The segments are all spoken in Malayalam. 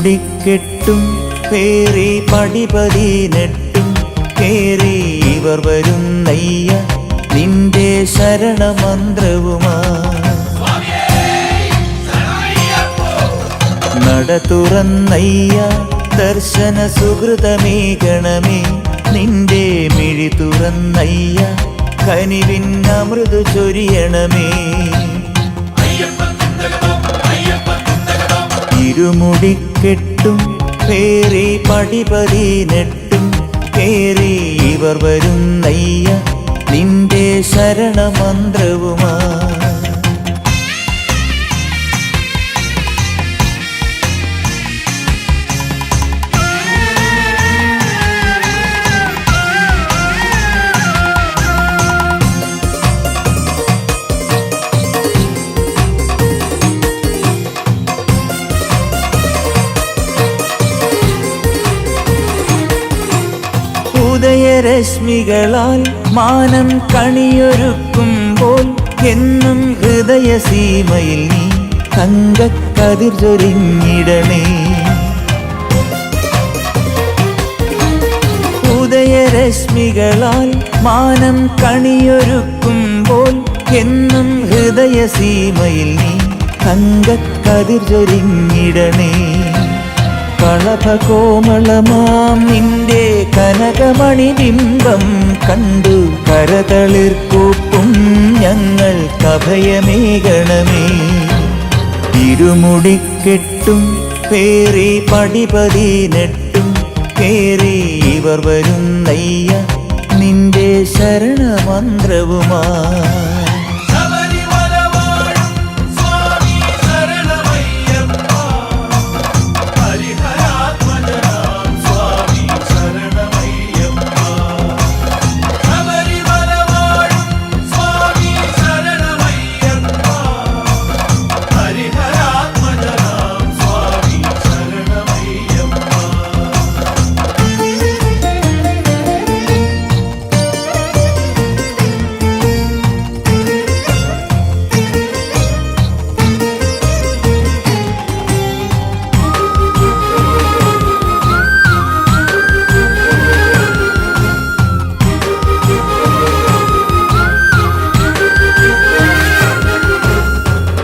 ഇരുമുടിക്കെട്ടും പേറി പടിപതിനെട്ടും കേറി ഇവർ വരുന്നയ്യ നിന്റെ ശരണമന്ത്രവുമാ. നട തുറന്നയ്യ ദർശന സുഹൃതമേകണമേ നിന്റെ മിഴി തുറന്നയ്യ കനിവിൻ അമൃതു ചൊരിയണമേ. ഇരുമുടിക്കെട്ടും പേറി പടിപതിനെട്ടും കേറി ഇവർ വരുന്നയ്യ നിന്റെ ശരണമന്ത്രവുമാ. ഉദയരശ്മികളാൽ മാനം കണിയൊരുക്കുമ്പോൾ എന്നും ഹൃദയസീമയിൽ നീ തങ്കക്കതിർ ചൊരിഞ്ഞിടണേ. ഉദയരശ്മികളാൽ മാനം കണിയൊരുക്കുമ്പോൾ എന്നും ഹൃദയസീമയിൽ നീ തങ്കക്കതിർ ചൊരിഞ്ഞിടണേ. കളഭകോമളമാം നിന്റെ കനകമണിബിംബം കണ്ടു കരതളിർക്കൂപ്പും ഞങ്ങൾക്കഭയമേകണമേ. ഇരുമുടിക്കെട്ടും പേറി പടിപതിനെട്ടും കേറി ഇവർ വരുന്നയ്യ നിന്റെ ശരണമന്ത്രവുമാ.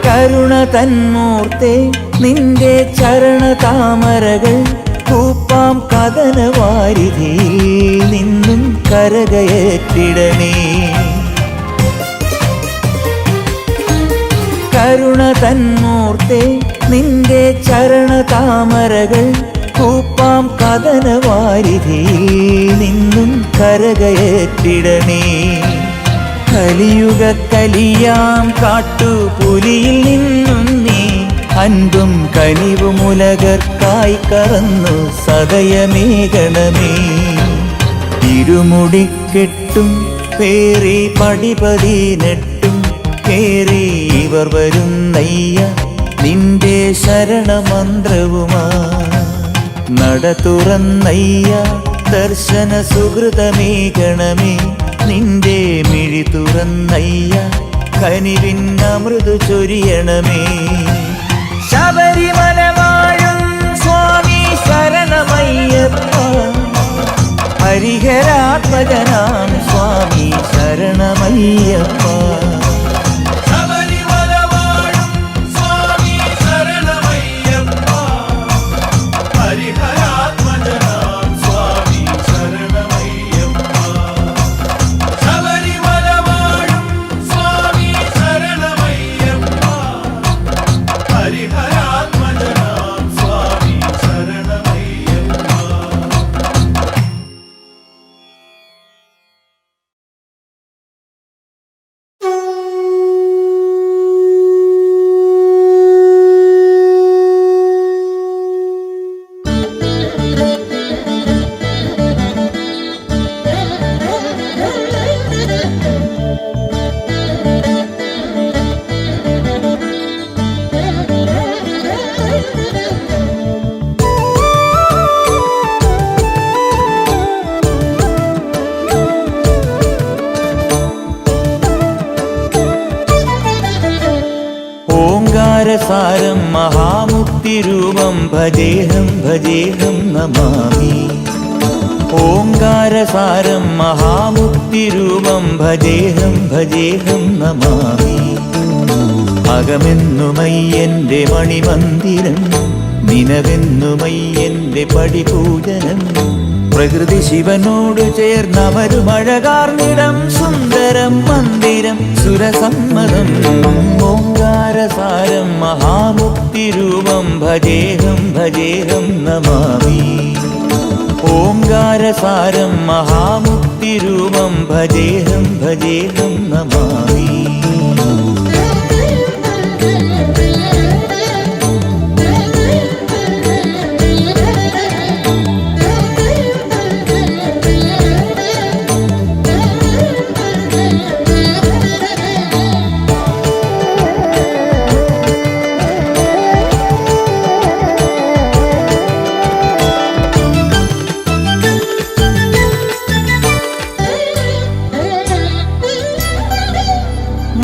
കരുണ തന്മൂർത്തേ നിന്റെ ചരണതാമരകൾ കൂപ്പാം കഥനവാരിധിയിൽ നിന്നും കരകയറ്റിടണേ. കരുണ തന്മൂർത്തേ നിന്റെ ചരണതാമരകൾ കൂപ്പാം കഥനവാരിധിയിൽ നിന്നും കരകയറ്റിടണേ. കലിയുഗ കലിയാം കാട്ടുപുലിയിൽ നിന്നും നീ അൻപും കനിവുമുലകർക്കായി കറന്നു സദയമേകണമേ. ഇരുമുടിക്കെട്ടും പേറി പടിപതിനെട്ടും കേറി ഇവർ വരുന്നയ്യ നിന്റെ ശരണമന്ത്രവുമാ. നട തുറന്നയ്യ ദർശന സുഹൃതമേകണമേ നിന്റെ മിഴി തുറന്നയ്യ കനിവിൻ അമൃതു ചൊരിയണമേ. ശബരിമല വാഴും സ്വാമി ശരണമയ്യപ്പ ഹരിഹരാത്മജനാം സ്വാമി ശരണമയ്യപ്പ. സാരം മഹാമുക്തി മഹാമുക്തിരൂപം ഭജേഹം ഭജേഹം നമാമി. ഓംകാരസാരം മഹാമുക്തിരൂപം ഭജേഹം ഭജേഹം നമാമി. അകമെന്നുമയ്യന്റെ മണിമന്ദിരം, നിനവെന്നുമയ്യന്റെ പടിപൂജനം. പ്രകൃതി ശിവനോട് ചേർന്നമരുമഴകാർന്നിടം, സുന്ദരം മന്ദിരം സുരസമ്മതം. ഓംകാരസാരം മഹാമുക്തിരൂപം ഭജേഹം ഭജേഹം നമാമി. ഓംകാരസാരം മഹാമുക്തിരൂപം ഭജേഹം ഭജേഹം നമാമി.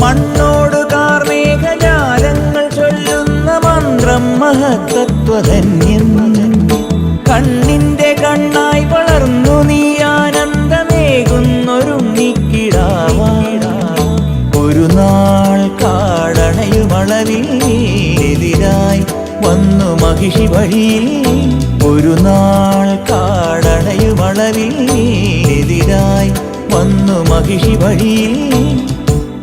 മണ്ണോട് കാർമേഘജാലങ്ങൾ ചൊല്ലുന്ന മന്ത്രം മഹത്തത്വധന്യം. കണ്ണിന്റെ കണ്ണായി വളർന്നു നീ ആനന്ദമേകുന്നൊരുണ്ണിക്കിടാവാട. ഒരു നാൾ കാടണയുമളവിലെതിരായി വന്നു മഹിഷി വഴിയിൽ. ഒരു നാൾ കാടണയുമളവിലെതിരായി വന്നു മഹിഷി വഴിയിൽ.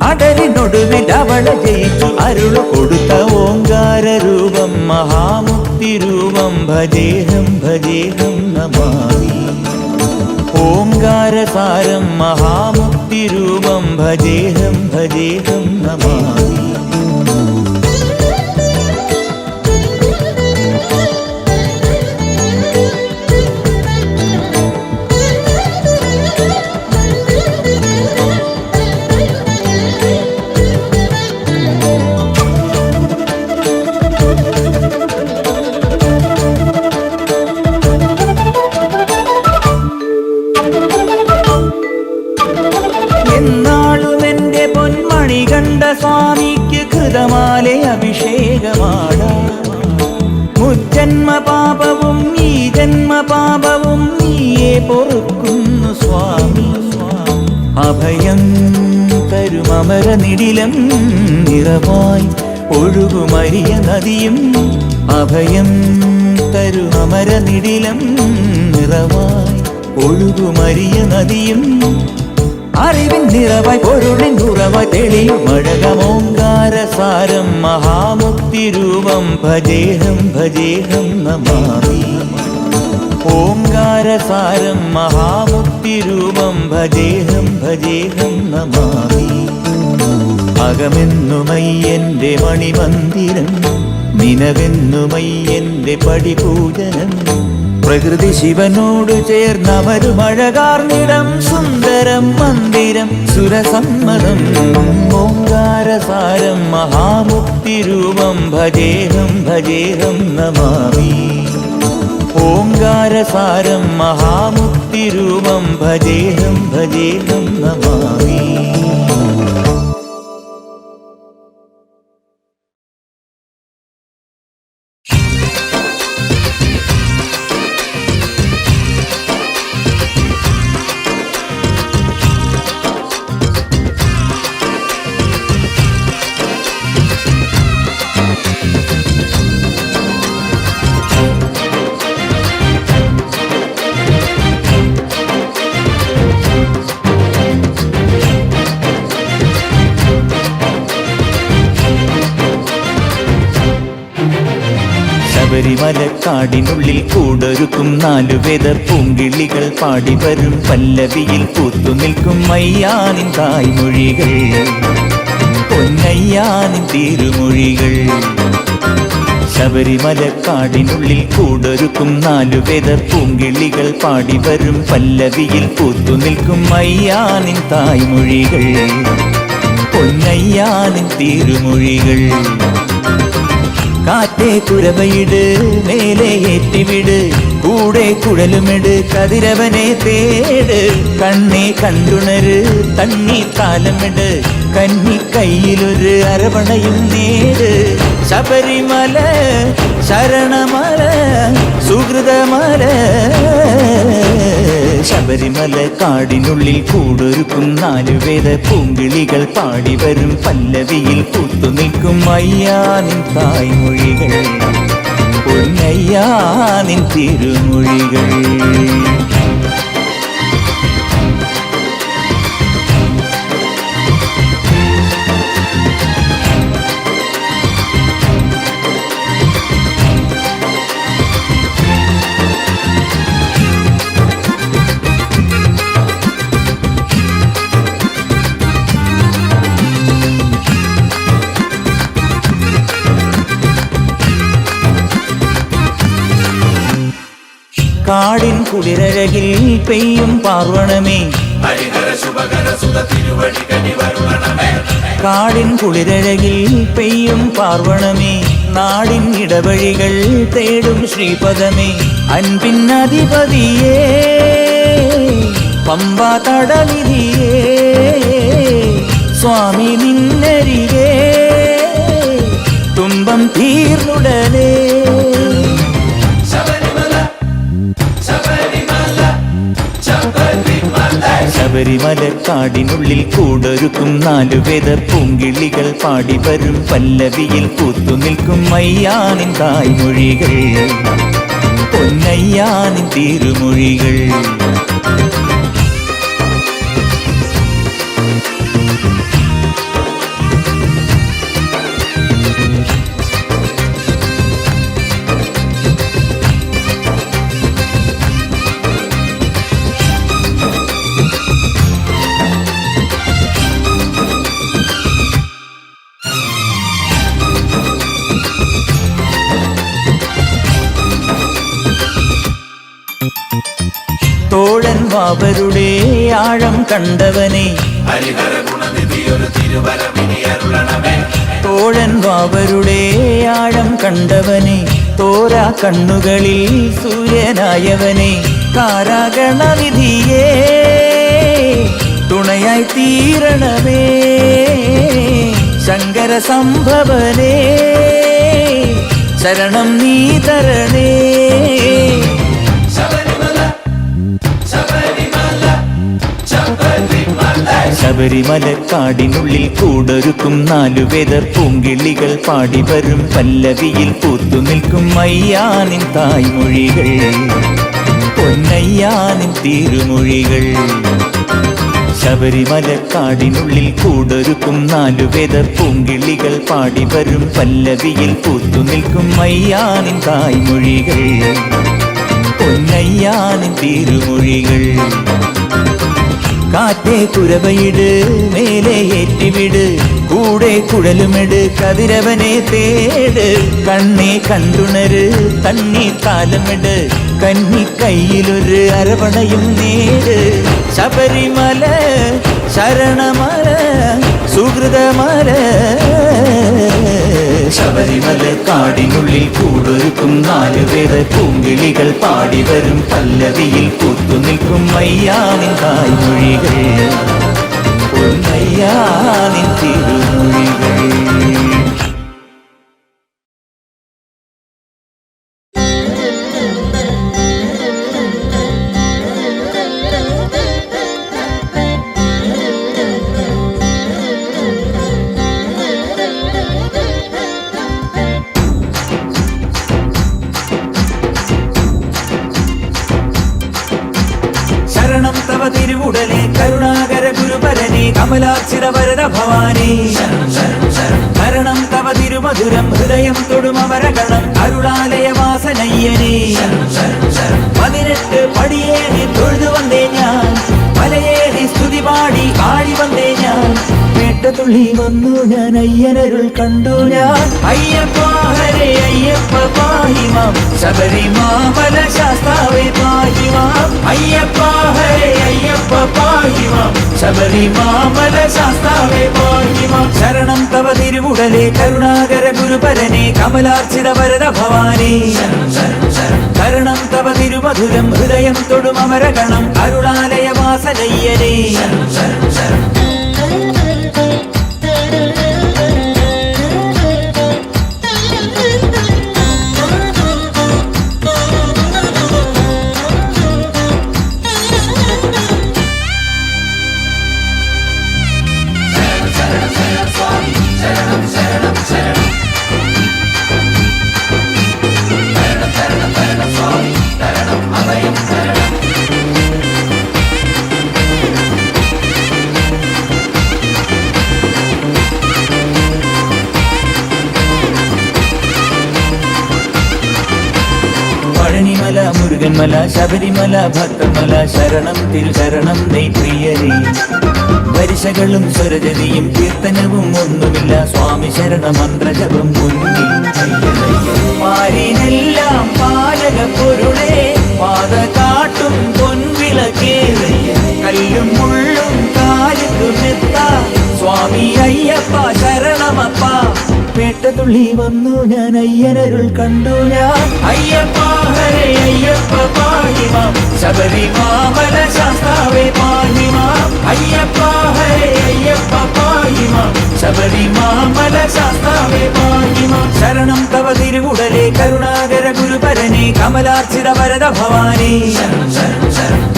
അടലിനൊടുവിൽ അവളെ ജയിച്ചു അരുളു കൊടുത്ത ഓംകാരരൂപം മഹാമുക്തിരൂപം ഭജേഹം ഭജേഹം നമാമി. ഓംകാരസാരം മഹാമുക്തിരൂപം ഭജേഹം ഭജേഹം നമാമി. എന്നാളുമെന്റെ പൊന്മണി കണ്ട സ്വാമിക്ക് കൃതമാലെ അഭിഷേകമാടാം. മുജ്ജന്മ പാപവും ഈ ജന്മ പാപവും നീയെ പൊറുക്കുന്നു സ്വാമി. അഭയം തരുമമര നിടിലം നിറവായി ഒഴുകുമരിയ നദിയും. അഭയം തരുമമര നിടിലം നിറവായി ഒഴുകുമരിയ നദിയും. അറിവിൻ നിറവായി പൊരുളിൻ ഉറവായി തെളിയും അഴകമോങ്കാരസാരം മഹാമുക്തിരൂപം ഭജേഹം ഭജേഹം നമാമി. ഓംകാരസാരം മഹാമുക്തിരൂപം ഭജേഹം ഭജേഹം നമാമി. അകമെന്നുമയ്യന്റെ മണിമന്ദിരം, നിനവെന്നുമയ്യന്റെ പടിപൂജനം. പ്രകൃതി ശിവനോട് ചേർന്നമരുമഴകാർന്നിടം, സുന്ദരം മന്ദിരം സുരസമ്മതം. ഓംകാരസാരം മഹാമുക്തിരൂപം ഭജേഹം ഭജേഹം നമാമി. ഓംകാരസാരം മഹാമുക്തിരൂപം ഭജേഹം ഭജേഹം നമാമി. ശബരിമലക്കാടിനുള്ളിൽ കൂടൊരുക്കും 4 വേദ പൂങ്കിളികൾ പാടി വരും പല്ലവിയിൽ പൂത്തുനിൽക്കും അയ്യാനിൻ തായ്മൊഴികൾ, പൊന്നയ്യാനിൻ തിരുമൊഴികൾ. ശബരിമലക്കാടിനുള്ളിൽ കൂടൊരുക്കും 4 വേദ പൂങ്കിളികൾ പാടി വരും പല്ലവിയിൽ പൂത്തുനിൽക്കും അയ്യാനിൻ തായ്മൊഴികൾ, പൊന്നയ്യാനിൻ തിരുമൊഴികൾ. കാറ്റേ കുരവയിട് മേലെ ഏറ്റിവിട്, കൂടെ കുഴലുമെട് കതിരവനെ തേട് കണ്ണെ കണ്ടുണര് തണ്ണി താലമിട് കന്നി കയ്യിലൊരു അരവണയും നേട് ശബരിമല ശരണമല സുഹൃതമല ശബരിമല കാടിനുള്ളിൽ കൂടൊരുക്കും നാലുവേദ പൂങ്കിളികൾ പാടി വരും പല്ലവിയിൽ പൂത്തുനിൽക്കും അയ്യാ നിൻ തായ്മൊഴികൾ പൊന്നയ്യാ നിൻ തിരുമൊഴികൾ കാടിൻ കുളിരഴകിൽ പെയ്യും പാർവണമേ കാടിൻ കുളിരഴകിൽ പെയ്യും പാർവണമേ നാടിൻ ഇടവഴികൾ തേടും ശ്രീപദമേ അൻപിന്നധിപതിയേ പമ്പ തടനിധിയേ സ്വാമി നിന്നരികെ തുമ്പം തീർന്നുടനേ ശബരിമല കാടിനുള്ളിൽ കൂടൊരുക്കും നാലുവേദ പൂങ്കിളികൾ പാടി വരും പല്ലവിയിൽ പൂത്തുനിൽക്കും അയ്യാ നിൻ തായ്മൊഴികൾ പൊന്നയ്യാ നിൻ തിരുമൊഴികൾ തോഴൻ വാവരുടെ ആഴം കണ്ടവനെ തോഴൻ വാവരുടെ ആഴം കണ്ടവനെ തോരാ കണ്ണുകളിൽ സൂര്യനായവനെ കാരാഗണനിധിയേ തുണയായി തീരണമേ ശങ്കര സംഭവനേ ശരണം നീ തരണേ ശബരിമല കാടിനുള്ളിൽ കൂടൊരുക്കും നാലുവേദ പൂങ്കിളികൾ പാടി വരും പല്ലവിയിൽ പൂത്തുനിൽക്കും അയ്യാ നിൻ തായ്മൊഴികൾ പൊന്നയ്യാ നിൻ തിരുമൊഴികൾ ശബരിമല കാടിനുള്ളിൽ കൂടൊരുക്കും നാലുവേദ പൂങ്കിളികൾ പാടി വരും പല്ലവിയിൽ പൂത്തുനിൽക്കും അയ്യാ നിൻ തായ്മൊഴികൾ പൊന്നയ്യാ നിൻ തിരുമൊഴികൾ കാറ്റേ കുരവയിട് മേലെ ഏറ്റിവിട് കൂടെ കുഴലുമെട് കതിരവനെ തേട് കണ്ണെ കണ്ടുണര് തണ്ണി താലമിട് കന്നി കയ്യിലൊരു അരവണയും നേട് ശബരിമല ശരണമല സുഹൃതമല ശബരിമല കാടിനുള്ളിൽ കൂടൊരുക്കും നാലുവേദ പൂങ്കിളികൾ പാടി വരും പല്ലവിയിൽ പൂത്തുനിൽക്കും അയ്യാ നിൻ തായ്മൊഴികൾ പൊന്നയ്യാ നിൻ തിരുമൊഴികൾ ശരണം തവ തിരുവുടനെ കരുണാകര ഗുരുപരനെ കമലാർച്ചിത വരദ ഭവാനി ശരണം തവ തിരുമധുരം ഹൃദയം തൊടുമവരഗണം അരുളാലയ വാസനയ്യനെ 18 പടിയേറി തൊഴുതു വന്നേ ഞാൻ മലയേറി സ്തുതി പാടി ആടി വന്നേ ഞാൻ പേട്ടതുള്ളി വന്നു ഞാൻ അയ്യനരുൾ കണ്ടു ഞാൻ അയ്യപ്പ ഹരേ അയ്യപ്പ പാഹിമാം ശബരിമാമല ശാസ്താവേ പാഹിമാം അയ്യപ്പ ഹരേ അയ്യപ്പ പാഹിമാം ശബരിമാമല ശാസ്താവേ പാഹിമാം ശരണം തവ തിരുവുടലേ കരുണാകര ഗുരുപരനെ കമലാർച്ചിത വരദ ഭവാനി ശരണം കരണം തവ തിരുമധുരം ഹൃദയം തൊടും അമരഗണം അരുളാലയ വാസനയ്യനേ പഴനിമല മുരുകന്മല ശബരിമല ഭക്തമല ശരണം തിരുശരണം നെയ്പ്രിയരേ വരിശകളും സ്വരജതിയും കീർത്തനവും ഒന്നുമില്ല സ്വാമി ശരണ മന്ത്രജപം മുന്നിൽ പാരിനെല്ലാം പാലക പൊരുളേ പാത കാട്ടും പൊൻവിളക്കേ കല്ലും മുള്ളും കാലുമെത്ത സ്വാമി അയ്യപ്പ ശരണമപ്പ പേട്ടതുള്ളി വന്നു ഞാൻ അയ്യനരുൾ കണ്ടു ഞാൻ അയ്യപ്പ ഹരേ അയ്യപ്പ പാഹിമാം ശബരിമാമല ശാസ്താവേ പാഹിമാം അയ്യപ്പ ഹരേ അയ്യപ്പ പാഹിമാം ശബരിമാമല ശാസ്താവേ പാഹിമാം ശരണം തവ തിരുവുടലേ കരുണാകര ഗുരുപരനെ കമലാർച്ചിത വരദ ഭവാനേ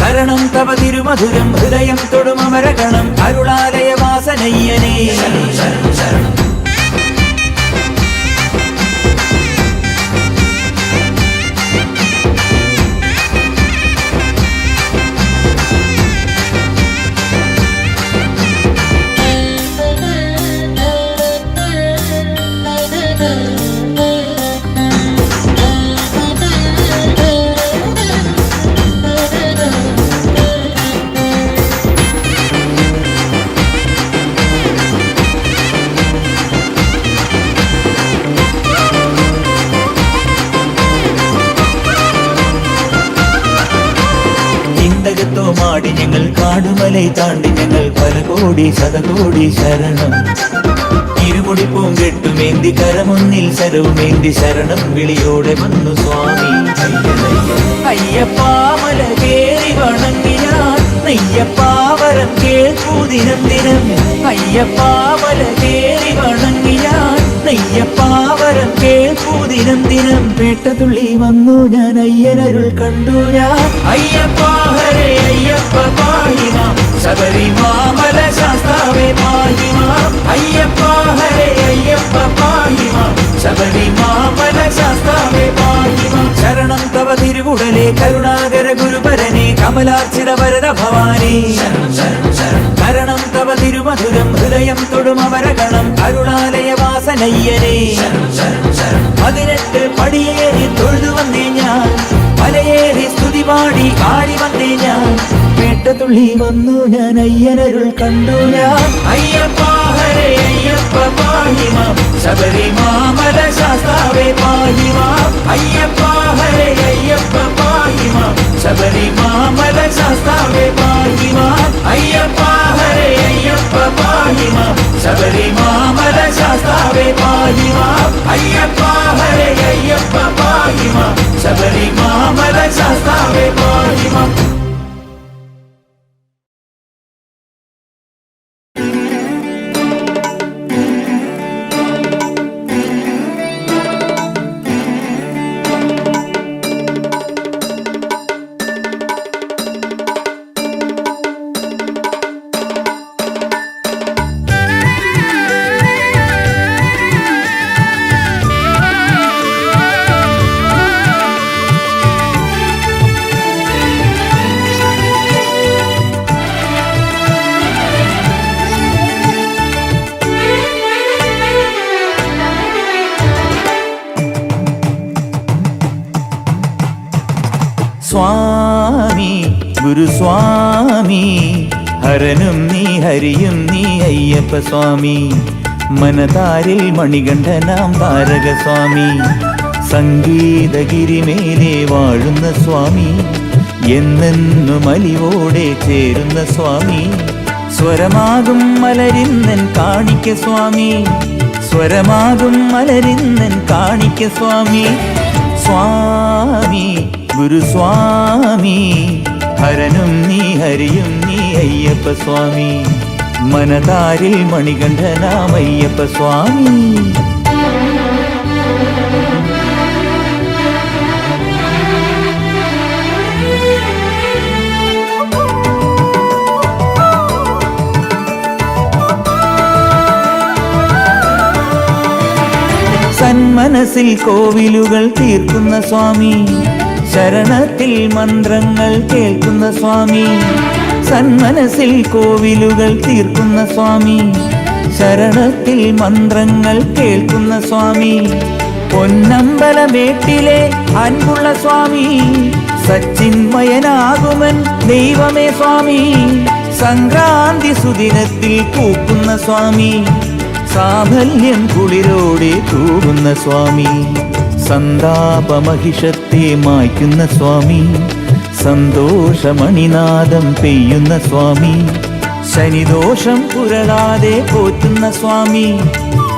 കരണം തവ തിരുമധുരം ഹൃദയം തൊടും അമരഗണം അരുളാലയ വാസനയ്യനേ മാടി ഞങ്ങൾ കാടുമലൈ താണ്ടി ഞങ്ങൾ പല കോടി ശതകോടി ശരണം ഇരുമുടി പൂങ്കെട്ടുമേന്തി കരമൊന്നിൽ ശരവുമേന്തി ശരണം വിളിയോടെ വന്നു സ്വാമി അയ്യപ്പാമല കേറി വണങ്ങി ഞാൻ നെയ്യപ്പാവരം കേൾക്കൂതിനം ദിനം അയ്യപ്പാമല കേറി വണങ്ങി ഞാൻ നെയ്യപ്പാവരം കേൾക്കൂതിനം ദിനം പേട്ടതുള്ളി വന്നു ഞാൻ അയ്യനരുൾ കണ്ടു ഞാൻ അയ്യപ്പ ഹരേ അയ്യപ്പ പാഹിമാം ശബരിമാമല ശാസ്താവേ പാഹിമാം അയ്യപ്പ ഹരേ അയ്യപ്പ പാഹിമാം ശബരിമാമല ശാസ്താവേ പാഹിമാം ശരണം തവ തിരുവുടലേ കരുണാകര ഗുരുപരനെ കമലാർച്ചിത വരദ ഭവാനേ കരണം തവ തിരുമധുരം ഹൃദയം തൊടും അമരഗണം അരുളാലയ വാസനയ്യനേ 18 പടിയേറി തൊഴുതു വന്നേ ഞാൻ മലയേറി സ്തുതി പാടി ആടി വന്നേ ഞാൻ പേട്ടതുള്ളി വന്നു ഞാൻ അയ്യനരുൾ കണ്ടു ഞാൻ അയ്യപ്പ ഹരേ അയ്യപ്പ പാഹിമാം ശബരിമാമല ശാസ്താവേ പാഹിമാം അയ്യപ്പ ഹരേ അയ്യപ്പ പാഹിമാം ശബരിമാമല ശാസ്താവേ പാഹിമാം അയ്യപ്പ ഹരേ അയ്യപ്പ പാഹിമാം ശബരിമാമല ശാസ്താവേ പാഹിമാം അയ്യപ്പ ഹരേ അയ്യപ്പ പാഹിമാം ശബരിമാമല ശാസ്താവേ പാഹിമാം സ്വാമി ഗുരുസ്വാമി ഹരനും നീ ഹരിയും നീ അയ്യപ്പ സ്വാമി മനതാരിൽ മണികണ്ഠനാം താരകസ്വാമി സംഗീതഗിരിമേലെ വാഴുന്ന സ്വാമി എന്നെന്നും അലിവോടെ ചേരുന്ന സ്വാമി സ്വരമാകും മലരിന്നൻ കാണിക്ക സ്വാമി സ്വരമാകും മലരിന്നൻ കാണിക്ക സ്വാമി സ്വാമി ഗുരുസ്വാമി ഹരനും നീ ഹരിയും നീ അയ്യപ്പ സ്വാമി മനതാരിൽ മണികണ്ഠനാമയ്യപ്പ സ്വാമി സന്മനസ്സിൽ കോവിലുകൾ തീർക്കുന്ന സ്വാമി ശരണത്തിൽ മന്ത്രങ്ങൾ കേൾക്കുന്ന സ്വാമി സന്മനസ്സിൽ കോവിലുകൾ തീർക്കുന്ന സ്വാമി ശരണത്തിൽ മന്ത്രങ്ങൾ കേൾക്കുന്ന സ്വാമി പൊന്നമ്പലമേട്ടിലെ അൻപുള്ള സ്വാമി സച്ചിന്മയനാകുമൻ ദൈവമേ സ്വാമി സംക്രാന്തി സുദിനത്തിൽ പൂക്കുന്ന സ്വാമി സാഫല്യം കുളിരോടെ തൂകുന്ന സ്വാമി സന്താപമഹിഷത്തെ മായ്ക്കുന്ന സ്വാമി സന്തോഷമണിനാദം പെയ്യുന്ന സ്വാമി ശനിദോഷം പുരളാതെ പോറ്റുന്ന സ്വാമി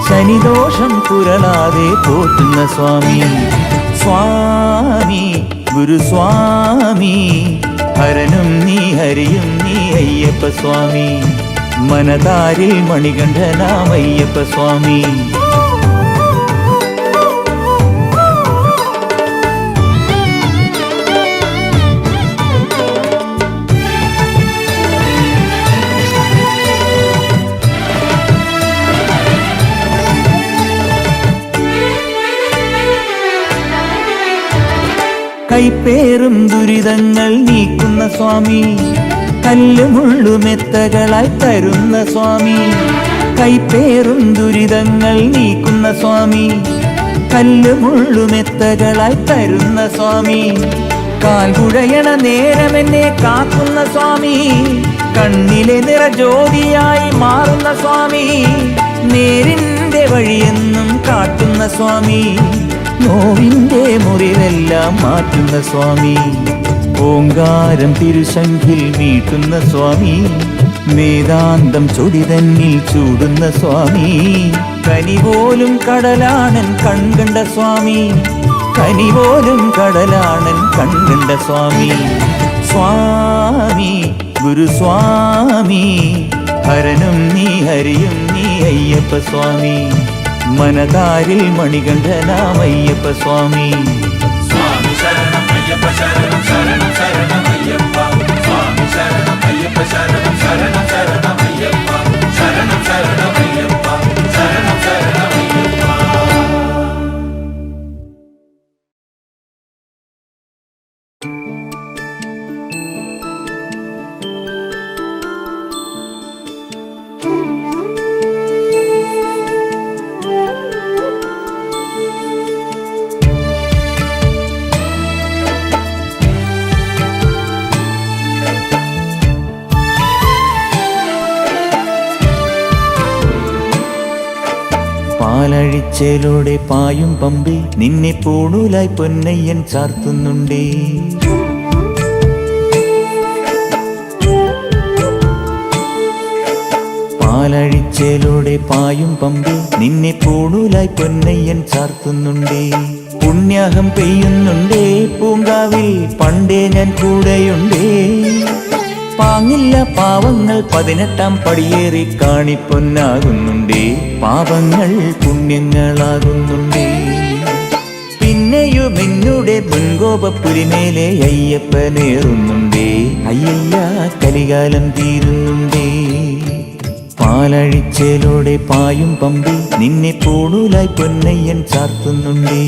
ശനിദോഷം പുരളാതെ പോറ്റുന്ന സ്വാമി സ്വാമി ഗുരുസ്വാമി ഹരനും നീ ഹരിയും നീ അയ്യപ്പ സ്വാമി മനതാരിൽ മണികണ്ഠനാമയ്യപ്പ സ്വാമി കൈപ്പേറും ദുരിതങ്ങൾ നീക്കുന്ന സ്വാമി കല്ലുമുള്ളുമെത്തകളായി തരുന്ന സ്വാമി കൈപ്പേറും ദുരിതങ്ങൾ നീക്കുന്ന സ്വാമി കല്ലുമുള്ളുമെത്തകളായി തരുന്ന സ്വാമി കാൽകുഴയണ നേരമെന്നെ കാക്കുന്ന സ്വാമി കണ്ണിലെ നിറജ്യോതിയായി മാറുന്ന സ്വാമി നേരിന്റെ വഴിയെന്നും കാട്ടുന്ന സ്വാമി നോവിന്റെ മുറിവെല്ലാം മാറ്റുന്ന സ്വാമി ഓങ്കാരം തിരുശംഖിൽ മീട്ടുന്ന സ്വാമി വേദാന്തം ചൊടിതന്നിൽ ചൂടുന്ന സ്വാമി കനിപോലും കടലാണൻ കൺകണ്ട സ്വാമി കനിപോലും കടലാണൻ കൺകണ്ട സ്വാമി സ്വാമി ഗുരുസ്വാമി ഹരനും നീ ഹരിയും നീ അയ്യപ്പ സ്വാമി മനതാരിൽ മണികണ്ഠനാമയ്യപ്പ സ്വാമി സ്വാമി ശരണം അയ്യപ്പ ശരണം ശരണം ശരണം അയ്യപ്പ സ്വാമി ശരണം അയ്യപ്പ ശരണം ശരണം ശരണം അയ്യപ്പ ശരണം ശരണം അയ്യപ്പ ശരണം ശരണം അയ്യപ്പ പാലഴിച്ചേലോടെ പായും പമ്പി നിന്നെ പൂണൂലായി പൊന്നയ്യൻ ചാർത്തുന്നുണ്ടേ പാലഴിച്ചേലോടെ പായും പമ്പി നിന്നെ പൂണൂലായി പൊന്നയ്യൻ ചാർത്തുന്നുണ്ടേ പുണ്യാഹം പെയ്യുന്നുണ്ടേ പൂങ്കാവിൽ പണ്ടേ ഞാൻ കൂടെയുണ്ടേ പാങ്ങില്ല പാവങ്ങൾ 18-ാം പടിയേറി കാണിപ്പൊന്നാകുന്നുണ്ടേ പാവങ്ങൾ പുണ്യങ്ങളാകുന്നുണ്ടേ പിന്നെയും എന്നുടെ മുൻകോപപ്പുലിമേലെ അയ്യപ്പനേറുന്നുണ്ടേ അയ്യയ്യ കലികാലം തീരുന്നുണ്ടേ പാലഴിച്ചേലോടെ പായും പമ്പി നിന്നെ പൂണൂലായി പൊന്നയ്യൻ ചാർത്തുന്നുണ്ടേ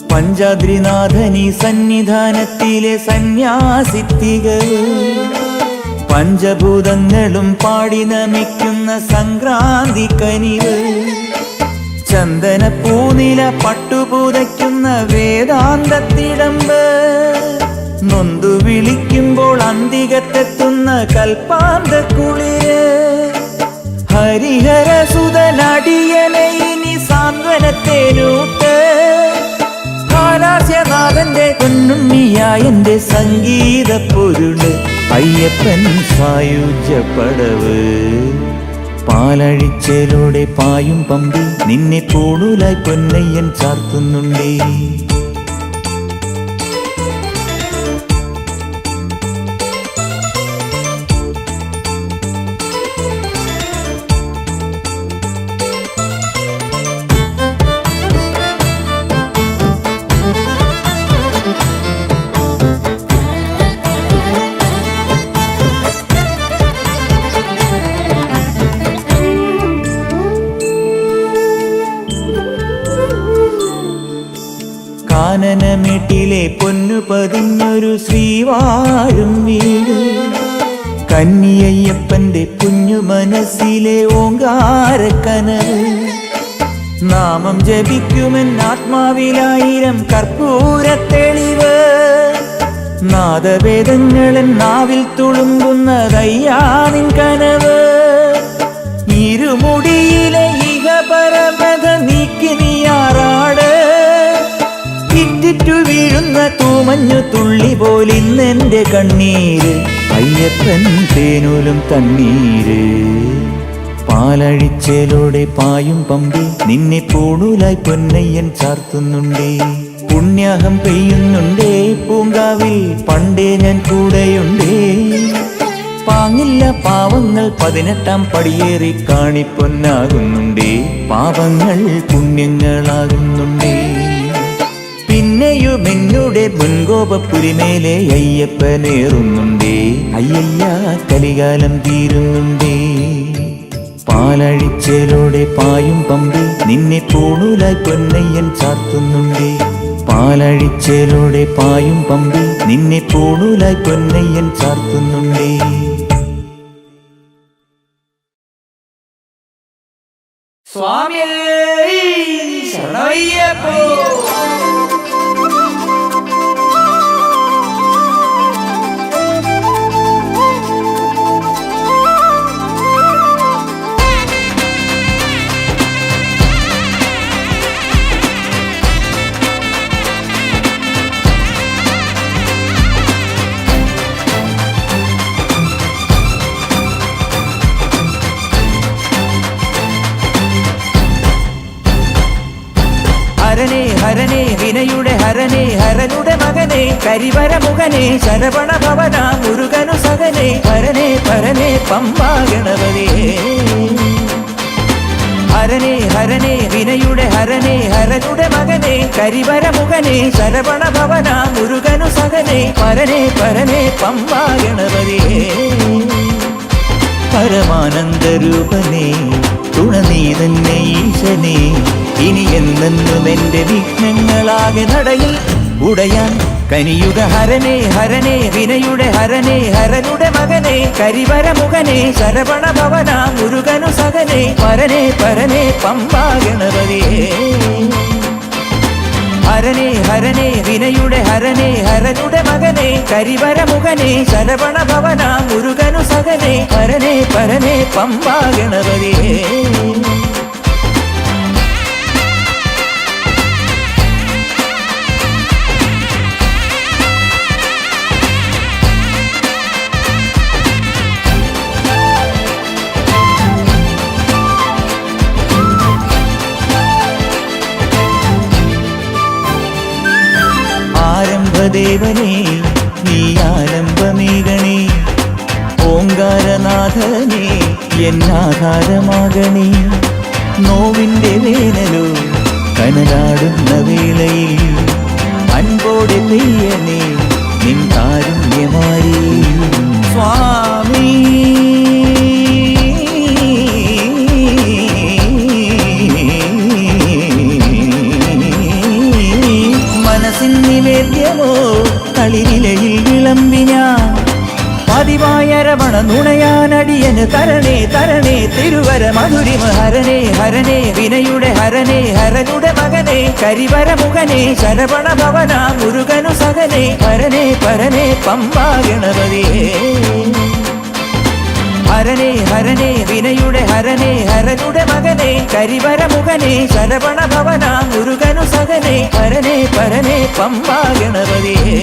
പഞ്ചാദ്രിനാഥനി സന്നിധാനത്തിലെ സന്യാസിത്തികൾ പഞ്ചഭൂതങ്ങളും പാടി നമിക്കുന്ന സംക്രാന്തി കനിവ് ചന്ദന പൂനില പട്ടുപൂതയ്ക്കുന്ന വേദാന്തത്തിടമ്പ് നൊന്തു വിളിക്കുമ്പോൾ അന്തികത്തെത്തുന്ന കൽപ്പാന്ത കുളിര് ഹരിഹരസുതനടിയനെ ഇനി സാന്ത്വനത്തേനൂട്ട് ഹാലാസ്യനാഥന്റെ പൊന്നുണ്ണിയായന്റെ സംഗീത പൊരുള് അയ്യപ്പൻ സായുജ്യപ്പടവ് പാലഴിച്ചേലോടെ പായും പമ്പി നിന്നെ പൂണൂലായി പൊന്നയ്യൻ ചാർത്തുന്നുണ്ടേ കാനനമേട്ടിലെ പൊന്നു പതിഞ്ഞൊരു ശ്രീവാഴും വീട് കന്നിയയ്യപ്പന്റെ കുഞ്ഞു മനസ്സിലെ ഓങ്കാരക്കനവ് നാമം ജപിക്കുമെൻ ആത്മാവിലായിരം കർപ്പൂരത്തെളിവ് നാദവേദങ്ങളൻ നാവിൽ തുളുമ്പുന്നതയ്യാനിൻ കനവ് ഇരുമുടിയിലെ ഇഹപരമത നീക്കി നീയാറാട് ഇറ്റിറ്റു വീഴുന്ന തൂമഞ്ഞു തുള്ളി പോലിന്നെന്റെ കണ്ണീര് അയ്യപ്പൻ തേനൂലും തണ്ണീര് പാലഴിച്ചേലോടെ പായും പമ്പി നിന്നെ പൂണൂലായി പൊന്നയ്യൻ ചാർത്തുന്നുണ്ടേ പുണ്യാഹം പെയ്യുന്നുണ്ടേ പൂങ്കാവിൽ പണ്ടേ ഞാൻ കൂടെയുണ്ടേ പാങ്ങില്ല പാവങ്ങൾ 18-ാം പടിയേറി കാണിപ്പൊന്നാകുന്നുണ്ടേ പാവങ്ങൾ പുണ്യങ്ങളാകുന്നുണ്ടേ പിന്നെയും എന്നുടെ മുൻകോപപ്പുരിമേലെ അയ്യപ്പനേറുന്നുണ്ടേ അയ്യയ്യ കലികാലം തീരുന്നുണ്ടേ പാലഴിച്ചേലോടെ പായും പമ്പി നിന്നെ പൂണൂലായി പൊന്നയ്യൻ ചാർത്തുന്നുണ്ടേ പാലഴിച്ചേലോടെ പായും പമ്പി നിന്നെ പൂണൂലായി പൊന്നയ്യൻ ചാർത്തുന്നുണ്ടേ സ്വാമിയേ ശരണയ്യപ്പോ ഹരനേ ഹരനേ വിനയുടെ ഹരനേ ഹരനുടെ മകനെ കരിവര മുഖനെ ശരവണ ഭവന മുരുകനു സകനെ ഹരനേ പരനേ പമ്പാ ഗണപതേ ഹരനേ ഹരനേ വിനയുടെ ഹരനേ ഹരനുടെ മകനെ കരിവര മുഖനെ ശരവണ ഭവന മുരുകനു സകനെ പരനേ പരനേ പമ്പാ ഗണപതേ പരമാനന്ദരൂപനേ തുണ നീ തന്നെ ഈശനേ ഇനി എന്നെന്നും എന്റെ വിഘ്നങ്ങളാകെ നടയിൽ ഉടയാൻ കനിയുക ഹരനേ ഹരനേ വിനയുടെ ഹരനേ ഹരനുടെ മകനെ കരിവര മുഖനെ ശരവണ ഭവന മുരുകനു സകനെ പരനേ പരനേ പമ്പാ ഗണപതേ ഹരനേ ഹരനേ വിനയുടെ ഹരനേ ഹരനുടെ മകനെ കരിവര മുഖനെ ശരവണ ഭവന മുരുകനു സകനെ പരനേ പരനേ പമ്പാ ഗണപതേ ആരംഭദേവനേ നീ ആരംഭമേകണേ ഓങ്കാരനാഥനേ എന്നാധാരമാകണേ നോവിൻ്റെ വേനലോ കനലാടുന്ന വേളയിൽ അൻപോടെ പെയ്യനേ നിൻ കാരുണ്യമാരി സ്വാമി മനസ്സിൻ നിവേദ്യമോ കളിരിലയിൽ വിളമ്പിന പതിവായ രമണ നുണയാനടിയന് തരണേ തരണേ തിരുവര കരിവര മധുരിമ ഹരനേ ഹരനേ വിനയുടെ ഹരനേ ഹരനുടെ മകനേ കരിവര മുഖനേ ശരവണ ഭവന മുരുകനു സകനേ ഹരനേ പരനേ പമ്പാ ഗണപതിയേ ഹരനേ ഹരനേ വിനയുടെ ഹരനേ ഹരനുടെ മകനേ കരിവര മുഖനേ ശരവണ ഭവന മുരുകനു സകനേ ഹരനേ പരനേ പമ്പാ ഗണപതിയേ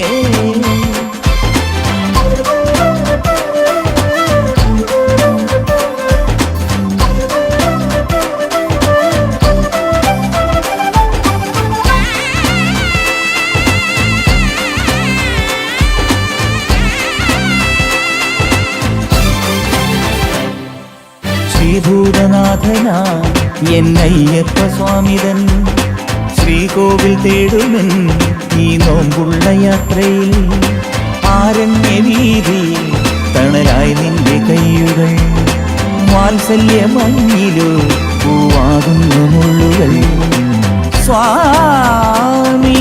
ശ്രീഭൂതനാഥനാ എന്നയ്യപ്പ സ്വാമിതൻ ശ്രീകോവിൽ തേടുമെൻ ഈ നോമ്പുള്ള യാത്രയിൽ ആരണ്യവീതിയിൽ തണലായി നിന്റെ കയ്യുകൾ വാത്സല്യമഞ്ഞിലോ പൂവാകുന്ന മുള്ളുകൾ സ്വാമി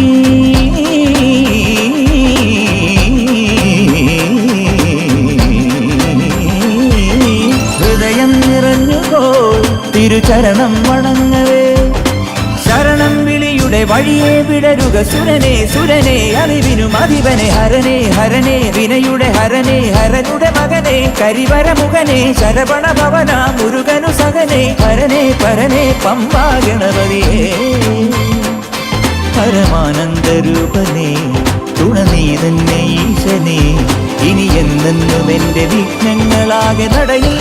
ഹൃദയം നിറഞ്ഞുകോ തിരുചരണം വണങ്ങവേ ശരണം വിളിയുടെ വഴിയെ വിടരുക സുരനെ സുരനെ അറിവിനും അധിപനെ ഹരനേ ഹരനേ വിനയുടെ ഹരനേ ഹരനുടെ മകനേ കരിവര മുഖനേ ശരവണ ഭവന മുരുകനു സകനേ ഹരനേ പരനേ പമ്പാ ഗണപതിയേ പരമാനന്ദരൂപനേ തുണനീ തന്നെ ഈശനേ ഇനി എന്നെന്നും എന്റെ വിഘ്നങ്ങളാകെ നടയിൽ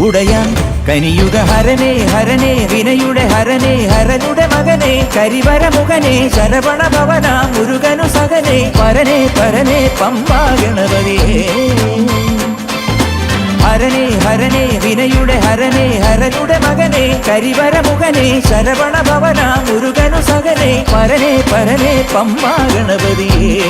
ഉടയാൻ കനിയുക ഹരനേ ഹരനേ വിനയുടെ ഹരനേ ഹരനുടെ മകനേ കരിവര മുഖനേ ശരവണ ഭവന മുരുകനു സകനേ പരനേ പരനേ പമ്പാ ഗണപതിയേ ഹരനേ ഹരനേ വിനയുടെ ഹരനേ ഹരനുടെ മകനേ കരിവര മുഖനേ ശരവണ ഭവന മുരുകനു സകനേ പരനേ പരനേ പമ്പാ ഗണപതിയേ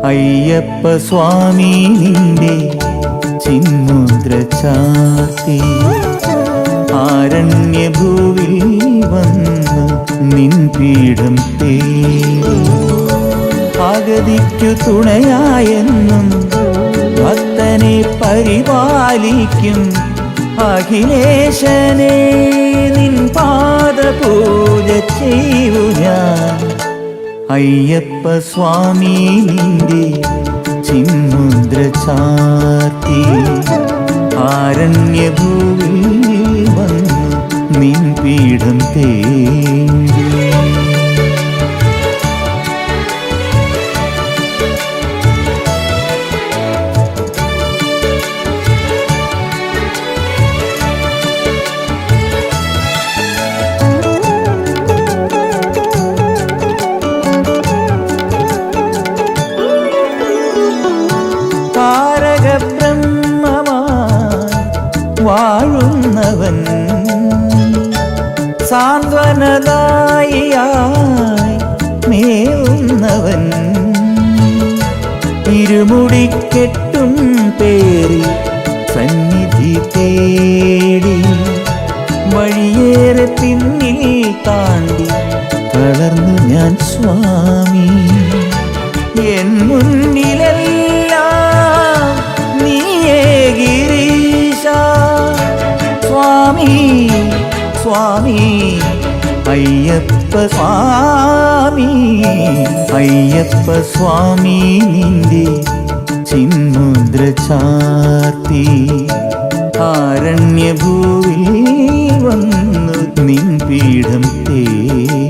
അയ്യപ്പ സ്വാമി നിന്റെ ചിന്മുദ്ര ചാർത്തി ആരണ്യഭൂവിൽ വന്ന് നിൻ പീഠം തേടി അഗതിക്കു തുണയായെന്നും ഭക്തനെ പരിപാലിക്കും അഖിലേശനെ നിൻ പാദപൂജ ചെയ്യൂ ഞാൻ അയ്യപ്പ സ്വാമി നിന്റെ ചിന്മുദ്ര ചാർത്തി ആരണ്യഭൂവിൽ വന്നു നിൻ പീഠം തേടി വാഴുന്നവൻ സാന്ത്വനദായിയായി മേവുന്നവൻ ഇരുമുടിക്കെട്ടും പേരിൽ സന്നിധി തേടി വഴിയേറെ പിന്നിൽ താണ്ടി തളർന്നു ഞാൻ സ്വാമി എൻ മുന്നിലെല്ലാം നീയേ ഗിരീശ സ്വാമി സ്വാമി അയ്യപ്പ സ്വാമി അയ്യപ്പ സ്വാമി നിന്റെ ചിന്മുദ്ര ചാർത്തി ആരണ്യഭൂവിൽ വന്നു നിൻ പീഠം തേടി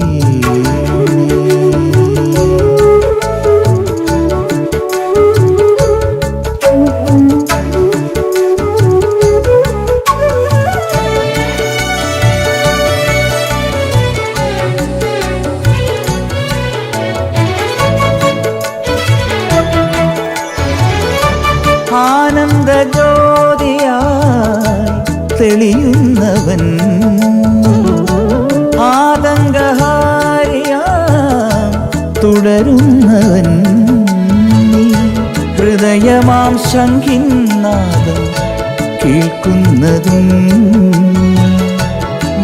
തെളിയുന്നവൻ ആതങ്കഹാരിയാം തുടരുന്നവൻ ഹൃദയമാം ശംഖിന്നാദം കേൾക്കുന്നതും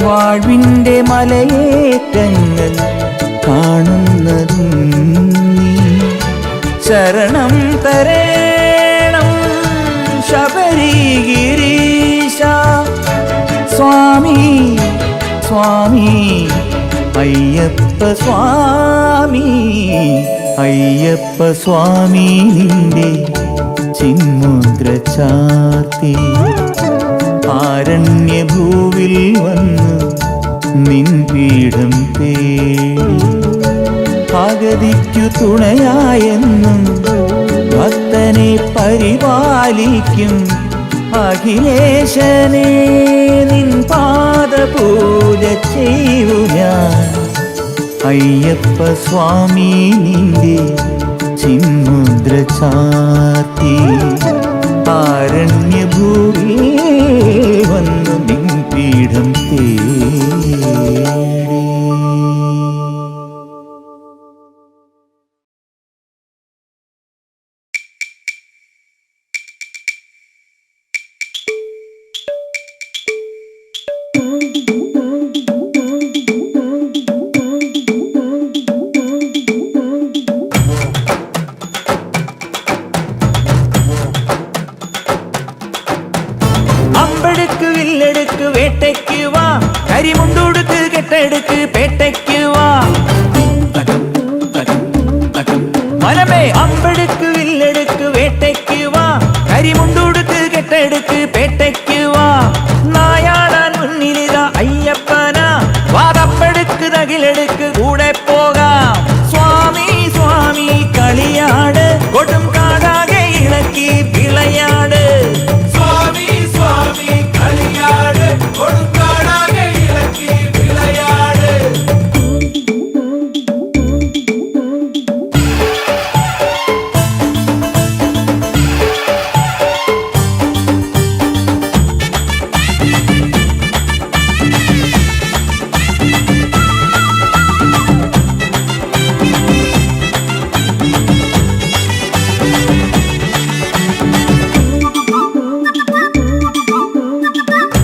വാഴ്വിൻ്റെ മലയേറ്റങ്ങൾ കാണുന്നതും ശരണം തരേണം ശബരിഗിരീശ സ്വാമി സ്വാമി അയ്യപ്പ സ്വാമി അയ്യപ്പ സ്വാമി നിന്റെ ചിന്മുദ്ര ചാർത്തി ആരണ്യഭൂവിൽ വന്നു നിൻ പീഠം തേടി ഭഗതിക്കു തുണയായെന്നും ഭക്തനെ പരിപാലിക്കും അഖിലേശനെ നിൻ പാദപൂജ ചെയ്യൂ ഞാൻ അയ്യപ്പ സ്വാമി നിന്റെ ചിന്മുദ്ര ചാർത്തി ആരണ്യഭൂമി വന്നു നിൻ പീഠം തേടി. അമ്പെടുക്ക് വില്ലെടുക്ക് വേട്ടയ്ക്ക് വാ കരിമുണ്ടുടുക്ക് കെട്ടെടുക്ക് പേട്ടയ്ക്ക് വാ മനമേ അമ്പെടുക്ക് വില്ലെടുക്ക് വേട്ടയ്ക്ക് വാ കരിമുണ്ടുടുക്ക് കെട്ടെടുക്ക് പേട്ടയ്ക്ക് വാ നായാടാൻ മുന്നിലിതാ അയ്യപ്പനാ വാതപ്പെടുക്ക് തകിലെടുക്ക് കൂടെ പോകാം സ്വാമി സ്വാമി കളിയാട് കൊടും കാടാകെ ഇളക്കി വിളയാട് സ്വാമി സ്വാമി കളിയാട് കൊടുങ്കാടാകെ ഇളക്കി വിളയാട്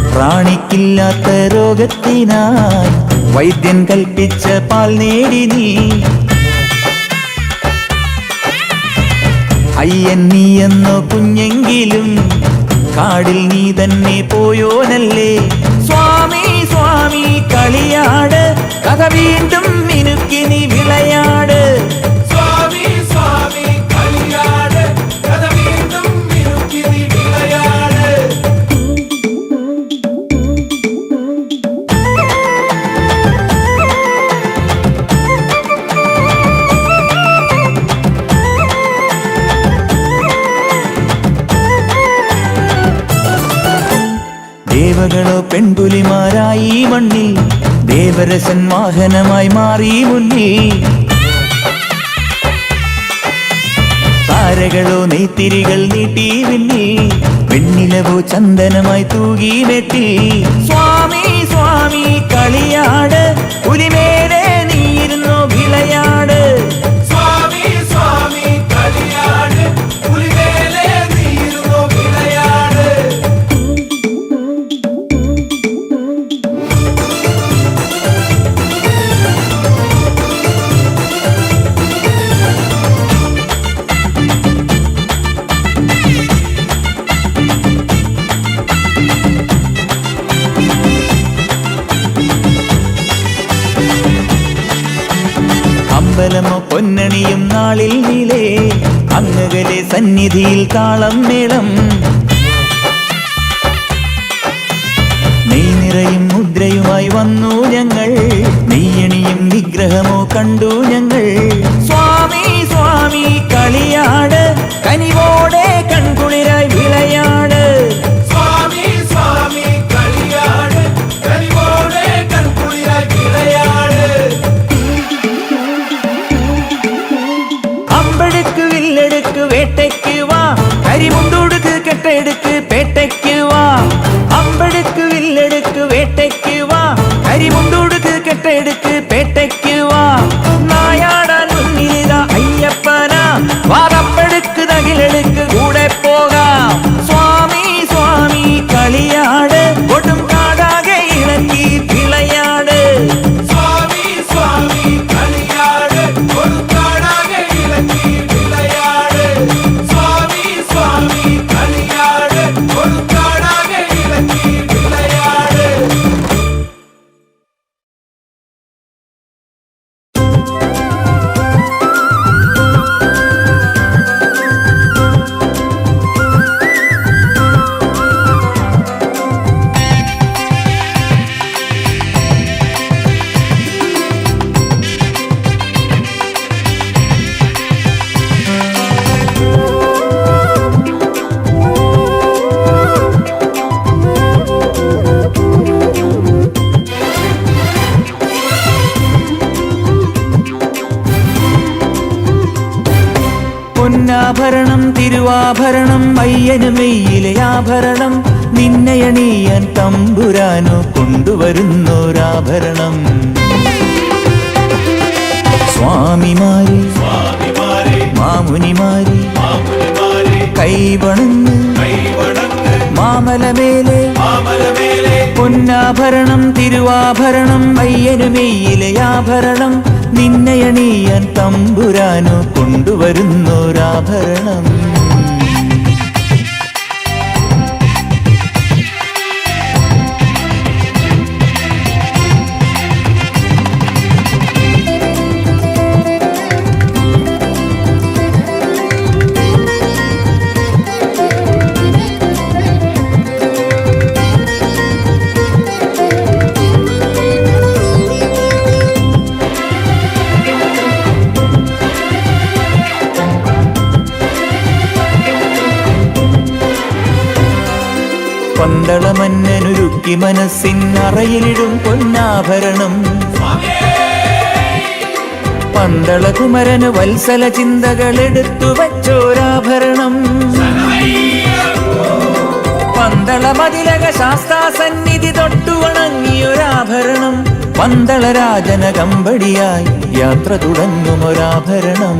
പ്രാണിക്കില്ലാത്ത രോഗത്തിനായി വൈദ്യൻ കൽപ്പിച്ച പാൽ നേടി നീ അയ്യൻ നീ എന്നോ കുഞ്ഞെങ്കിലും കാടിൽ നീ തന്നെ പോയോനല്ലേ സ്വാമി സ്വാമി കളിയാട് കഥ വീണ്ടും മിനുക്കി നീ വിളയാട് സ്വാമി സ്വാമി കളിയാട് കഥ വീണ്ടും മിനുക്കി നീ വിളയാട് ദേവകളോ പെൺപുലിമാരായി മണ്ണിൽ ദേവരസൻ വാഹനമായി മാറി മുന്നിൽ താരകളോ നെയ്ത്തിരികൾ നീട്ടി വിണ്ണിൽ വെണ്ണിലവോ ചന്ദനമായി തൂകി വെട്ടി സ്വാമി സ്വാമി കളിയാട് പുലിമേലെ നീയിരുന്നോ വിളയാട് സ്വാമി സ്വാമി കളിയാട് പുലിമേലെ നീരുന്നോ വിളയാട് അമ്പലമോ പൊന്നണിയും നാളിൽ നീലേ അങ്ങകലെ സന്നിധിയിൽ താളം മേളം നെയ് നിറയും മുദ്രയുമായി വന്നു ഞങ്ങൾ നെയ്യണിയും വിഗ്രഹമോ കണ്ടു ഞങ്ങൾ സ്വാമി സ്വാമി കളിയാട് കനിവോടെ കൺകുളിരായി വിളയാട് സ്വാമി സ്വാമി കളിയാട് കനിവോടെ കൺകുളിരായി വിളയാട് അമ്പെടുക്ക് വില്ലെടുക്ക് വേട്ടയ്ക്ക് വാ കരിമുണ്ടുടുക്ക് കെട്ടെടുക്ക് പേട്ടയ്ക്ക് വാ അമ്പെടുക്ക് വില്ല പൊന്നാഭരണം തിരുവാഭരണം അയ്യന് മെയ്യിലെ ആഭരണം നിന്നയണിയാൻ തമ്പുരാനു കൊണ്ടുവരുന്നൊരാഭരണം സ്വാമിമാരെ മാമുനിമാരെ കൈവണങ്ങ് മാമലമേലെ പൊന്നാഭരണം തിരുവാഭരണം അയ്യന് മെയ്യിലെ ആഭരണം നിന്നയണിയാൻ തമ്പുരാനു കൊണ്ടുവരുന്നൊരാഭരണം പന്തളമന്നനുരുക്കി മനസ്സിനറയിലിടും പൊന്നാഭരണം പന്തളകുമരന് വത്സല ചിന്തകളെടുത്തു വച്ചോരാഭരണം പന്തളമതിലക ശാസ്താസന്നിധി തൊട്ടു വണങ്ങിയൊരാഭരണം പന്തളരാജന കമ്പടിയായി യാത്ര തുടങ്ങുമൊരാഭരണം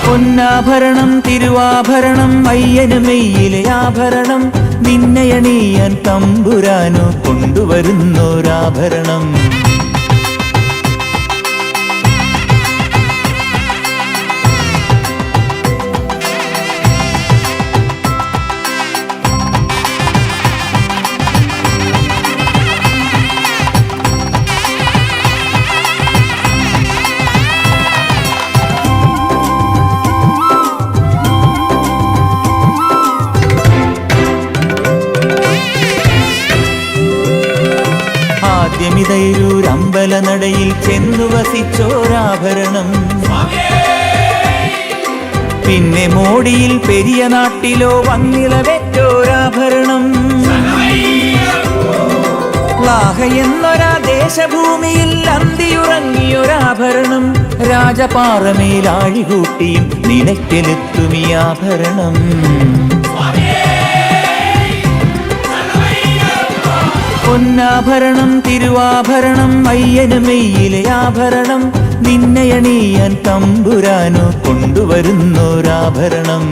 പൊന്നാഭരണം തിരുവാഭരണം അയ്യന് മെയ്യിലെ ആഭരണം നിന്നയണിയാൻ തമ്പുരാനു കൊണ്ടുവരുന്നൊരാഭരണം ആദ്യമിതൈരൂരമ്പലനടയിൽ ചെന്നു വസിച്ചോരാഭരണം പിന്നെ മോടിയിൽ പെരിയ നാട്ടിലോ വന്നിളവെറ്റോരാഭരണം ലാഹ എന്നൊരാ ദേശഭൂമിയിൽ അന്തിയുറങ്ങിയൊരാഭരണം രാജപാറമേലാഴികൂട്ടിയും നിലയ്ക്കലെത്തുമീ ആഭരണം പൊന്നാഭരണം തിരുവാഭരണം അയ്യന് മെയ്യിലെ ആഭരണം നിന്നയണിയാൻ തമ്പുരാനു കൊണ്ടുവരുന്നൊരാഭരണം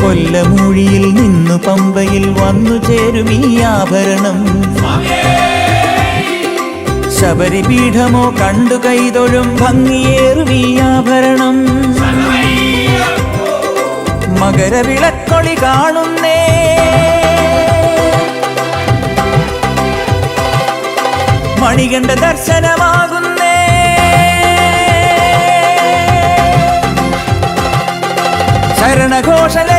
കൊല്ലമൂഴിയിൽ നിന്നു പമ്പയിൽ വന്നു ചേരും ഈ ആഭരണം ശബരിപീഠമോ കണ്ടു കൈതൊഴും ഭംഗിയേറും ഈ ആഭരണം മകരവിളക്കൊളി കാണുന്നേ മണികണ്ഠ ദർശനമാകുന്നേ ശരണഘോഷല